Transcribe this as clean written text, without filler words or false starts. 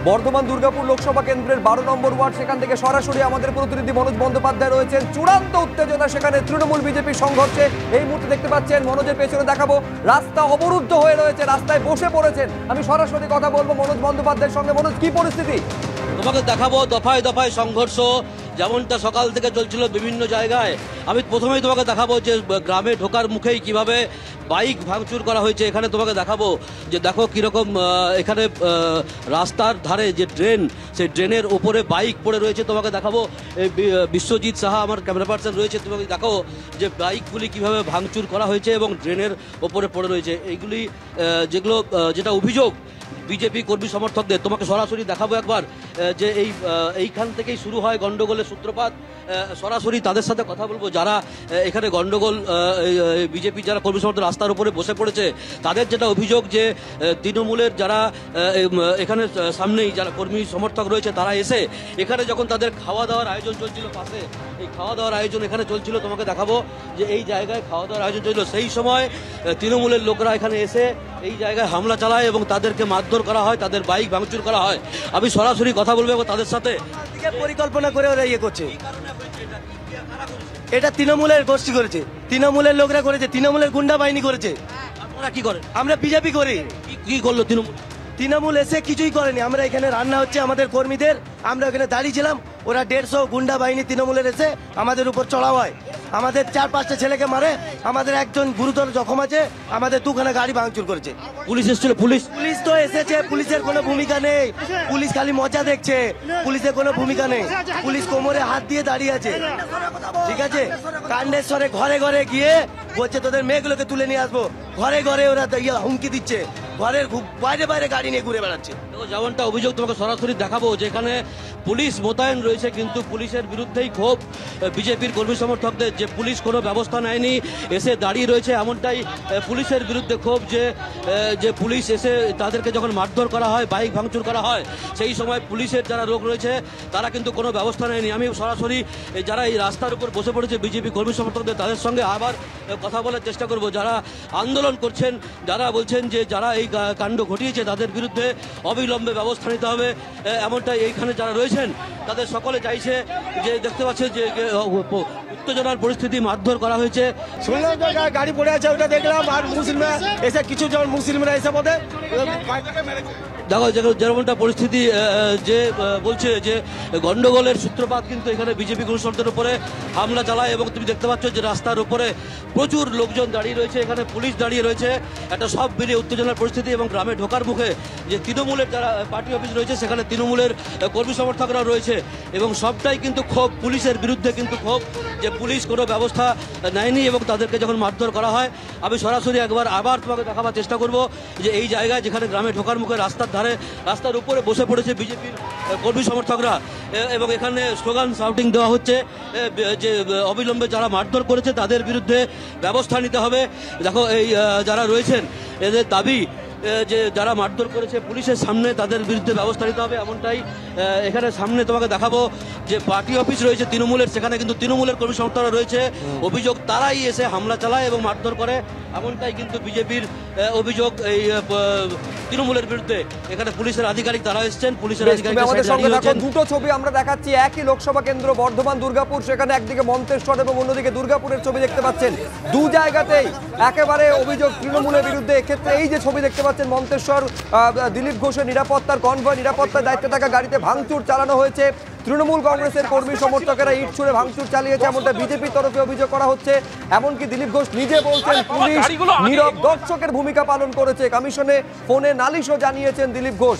বর্ধমান দুর্গাপুর লোকসভা কেন্দ্রের 12 নম্বর ওয়ার্ড, সেখান থেকে সরাসরি আমাদের প্রতিনিধি মনোজ বন্দ্যোপাধ্যায় রয়েছেন। চূড়ান্ত উত্তেজনা সেখানে তৃণমূল বিজেপি সংঘর্ষে। এই মুহূর্তে দেখতে পাচ্ছেন, মনোজের পেছনে দেখাবো, রাস্তা অবরুদ্ধ হয়ে রয়েছে, রাস্তায় বসে পড়েছেন। আমি সরাসরি কথা বলবো মনোজ বন্দ্যোপাধ্যায়ের সঙ্গে। মনোজ, কি পরিস্থিতি? তোমাকে দেখাবো দফায় দফায় সংঘর্ষ যেমনটা সকাল থেকে চলছিল বিভিন্ন জায়গায়। আমি প্রথমেই তোমাকে দেখাবো যে গ্রামে ঢোকার মুখেই কিভাবে বাইক ভাঙচুর করা হয়েছে। এখানে তোমাকে দেখাবো যে দেখো কীরকম এখানে রাস্তার ধারে যে ড্রেন, সেই ড্রেনের ওপরে বাইক পড়ে রয়েছে। তোমাকে দেখাবো বিশ্বজিৎ সাহা আমার ক্যামেরা পার্সন রয়েছে, তোমাকে দেখো যে বাইকগুলি কিভাবে ভাঙচুর করা হয়েছে এবং ড্রেনের ওপরে পড়ে রয়েছে। এইগুলি যেটা অভিযোগ বিজেপি কর্মী সমর্থকদের। তোমাকে সরাসরি দেখাবো একবার যে এইখান থেকেই শুরু হয় গন্ডগোলের সূত্রপাত। সরাসরি তাদের সাথে কথা বলবো যারা এখানে গন্ডগোল, বিজেপি যারা কর্মী সমর্থক রাস্তার উপরে বসে পড়েছে, তাদের যেটা অভিযোগ যে তৃণমূলের যারা এখানে সামনেই যারা কর্মী সমর্থক রয়েছে, তারা এসে এখানে যখন তাদের খাওয়া দাওয়ার আয়োজন চলছিল পাশে, এই খাওয়া দাওয়ার আয়োজন এখানে চলছিল। তোমাকে দেখাবো যে এই জায়গায় খাওয়া দাওয়ার আয়োজন চলছিল, সেই সময় তৃণমূলের লোকরা এখানে এসে এই জায়গায় হামলা চালায় এবং তাদেরকে মারধর করা হয়, তাদের বাইক ভাঙচুর করা হয়। আমি সরাসরি কথা বলবো তাদের সাথে। পরিকল্পনা করে ওরা ইয়ে করছে, এটা তৃণমূলের গোষ্ঠী করেছে, তৃণমূলের লোকরা করেছে, তৃণমূলের গুন্ডা বাহিনী করেছে। আপনারা কি করেন? আমরা বিজেপি করি। কি করলো তৃণমূল? তৃণমূল এসে কিছুই করেনি। আমরা এখানে রান্না হচ্ছে আমাদের কর্মীদের, আমরা এখানে দাঁড়িয়েছিলাম, ওরা 150 গুন্ডা বাহিনী তৃণমূলের এসে আমাদের উপর চড়াও হয়, আমাদের 4-5টা ছেলেকে মারে, আমাদের একজন গুরুতর জখম আছে, আমাদের 2খানা গাড়ি ভাঙচুর করেছে। পুলিশ এসেছিল? পুলিশ তো এসেছে, পুলিশের কোনো ভূমিকা নেই, পুলিশ খালি মজা দেখছে, পুলিশের কোনো ভূমিকা নেই। পুলিশ কোমরে হাত দিয়ে দাঁড়িয়ে আছে, ঠিক আছে। কান্ডেশ্বরে ঘরে ঘরে গিয়ে বলছে তোদের মেয়েগুলোকে তুলে নিয়ে আসবো, ঘরে ঘরে ওরা হুমকি দিচ্ছে, ঘরের বাইরে বাইরে গাড়ি নিয়ে ঘুরে বেড়াচ্ছে। যেমনটা অভিযোগ তোমাকে সরাসরি দেখাবো, যেখানে পুলিশ মোতায়েন রয়েছে, কিন্তু পুলিশের বিরুদ্ধেই ক্ষোভ বিজেপির কর্মী সমর্থকদের, যে পুলিশ কোনো ব্যবস্থা নেয়নি, এসে দাঁড়িয়ে রয়েছে। এমনটাই পুলিশের বিরুদ্ধে ক্ষোভ যে পুলিশ এসে তাদেরকে যখন মারধর করা হয়, বাইক ভাঙচুর করা হয়, সেই সময় পুলিশের যারা লোক রয়েছে তারা কিন্তু কোনো ব্যবস্থা নেয়নি। আমি সরাসরি যারা এই রাস্তার উপর বসে পড়েছে বিজেপি কর্মী সমর্থকদের, তাদের সঙ্গে আবার কথা বলার চেষ্টা করব। যারা আন্দোলন করছেন, যারা বলছেন যে যারা এই কাণ্ড ঘটিয়েছে তাদের বিরুদ্ধে অবিলম্বে ব্যবস্থা নিতে হবে, এমনটাই এইখানে যারা রয়েছেন তাদের সকলে চাইছে। যে দেখতে পাচ্ছেন যে উত্তেজনার পরিস্থিতি, মারধর করা হয়েছে। শুনলাম গাড়ি পড়ে আছে, ওটা দেখলাম, আর মুসলিমরা এসে কিছু জন মুসলিমরা এসে বলে দেখো যেমনটা পরিস্থিতি, যে বলছে যে গন্ডগোলের সূত্রপাত কিন্তু এখানে বিজেপি কর্মীদের উপরে হামলা চালায়। এবং তুমি দেখতে পাচ্ছ যে রাস্তার উপরে প্রচুর লোকজন দাঁড়িয়ে রয়েছে, এখানে পুলিশ দাঁড়িয়ে রয়েছে। একটা সব মিলিয়ে উত্তেজনার পরিস্থিতি। এবং গ্রামে ঢোকার মুখে যে তৃণমূলের যারা পার্টি অফিস রয়েছে, সেখানে তৃণমূলের কর্মী সমর্থকরা রয়েছে এবং সবটাই কিন্তু ক্ষোভ, পুলিশের বিরুদ্ধে কিন্তু ক্ষোভ যে পুলিশ কোনো ব্যবস্থা নেয়নি এবং তাদেরকে যখন মারধর করা হয়। আমি সরাসরি আবার তোমাকে দেখাবার চেষ্টা করব যে এই জায়গায় যেখানে গ্রামে ঢোকার মুখে রাস্তার উপরে বসে পড়েছে বিজেপির কর্মী সমর্থকরা এবং এখানে স্লোগান শাউটিং দেওয়া হচ্ছে যে অবিলম্বে যারা মারধর করেছে তাদের বিরুদ্ধে ব্যবস্থা নিতে হবে। দেখো এই যারা রয়েছেন, এদের দাবি যে যারা মারধর করেছে পুলিশের সামনে তাদের বিরুদ্ধে ব্যবস্থা নিতে হবে। এমনটাই এখানে সামনে তোমাকে দেখাবো যে পার্টি অফিস রয়েছে তৃণমূলের, সেখানে কিন্তু তৃণমূলের কর্মী সংস্থারা রয়েছে। অভিযোগ তারাই এসে হামলা চালায় এবং মারধর করে, এমনটাই কিন্তু বিজেপির অভিযোগ এই তৃণমূলের বিরুদ্ধে। এখানে পুলিশের আধিকারিক তারা এসেছেন, পুলিশের আধিকারিক দুটো ছবি আমরা দেখাচ্ছি, একই লোকসভা কেন্দ্র বর্ধমান দুর্গাপুর, সেখানে একদিকে মন্তেশ্বর এবং অন্যদিকে দুর্গাপুরের ছবি দেখতে পাচ্ছেন। দু জায়গাতেই একেবারে অভিযোগ তৃণমূলের বিরুদ্ধে। এক্ষেত্রে এই যে ছবি দেখতে পাচ্ছেন, মন্তেশ্বর দিলীপ ঘোষের নিরাপত্তার কনভয়, নিরাপত্তার দায়িত্বে থাকা গাড়িতে ভাঙচুর চালানো হয়েছে। তৃণমূল কংগ্রেসের কর্মী সমর্থকেরা ইট ছুঁড়ে ভাঙচুর চালিয়েছে, এমনটা বিজেপির তরফে অভিযোগ করা হচ্ছে। এমনকি দিলীপ ঘোষ নিজে বলছেন পুলিশ নীরব দর্শকের ভূমিকা পালন করেছে। কমিশনে ফোনে নালিশও জানিয়েছেন দিলীপ ঘোষ।